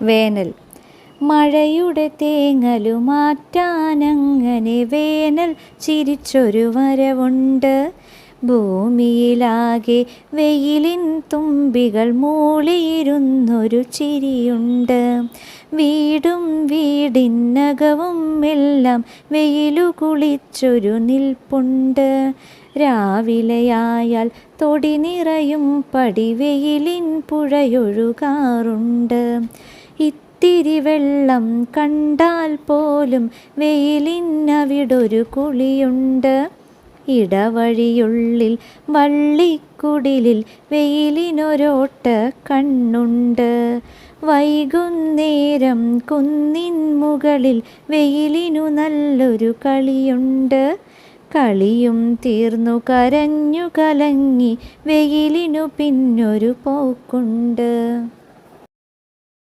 വേനൽ. മഴയുടെ തേങ്ങലു മാറ്റാനങ്ങനെ വേനൽ ചിരിച്ചൊരു വരവുണ്ട്. ഭൂമിയിലാകെ വെയിലിൻ തുമ്പികൾ മൂളിയിരുന്നൊരു ചിരിയുണ്ട്. വീടും വീടിനകവും എല്ലാം വെയിലു കുളിച്ചൊരു നിൽപ്പുണ്ട്. രാവിലെയായാൽ തൊടി നിറയും പടിവെയിലിൻ പുഴയൊഴുകാറുണ്ട്. ഇത്തിരി വെള്ളം കണ്ടാൽ പോലും വെയിലിനവിടൊരു കുളിയുണ്ട്. ഇടവഴിയുള്ളിൽ വള്ളിക്കുടിലിൽ വെയിലിനൊരോട്ട കണ്ണുണ്ട്. വൈകുന്നേരം കുന്നിൻ മുകളിൽ വെയിലിനു നല്ലൊരു കളിയുണ്ട്. കളിയും തീർന്നു കരഞ്ഞു കലങ്ങി വെയിലിനു പിന്നൊരു പോക്കുണ്ട്.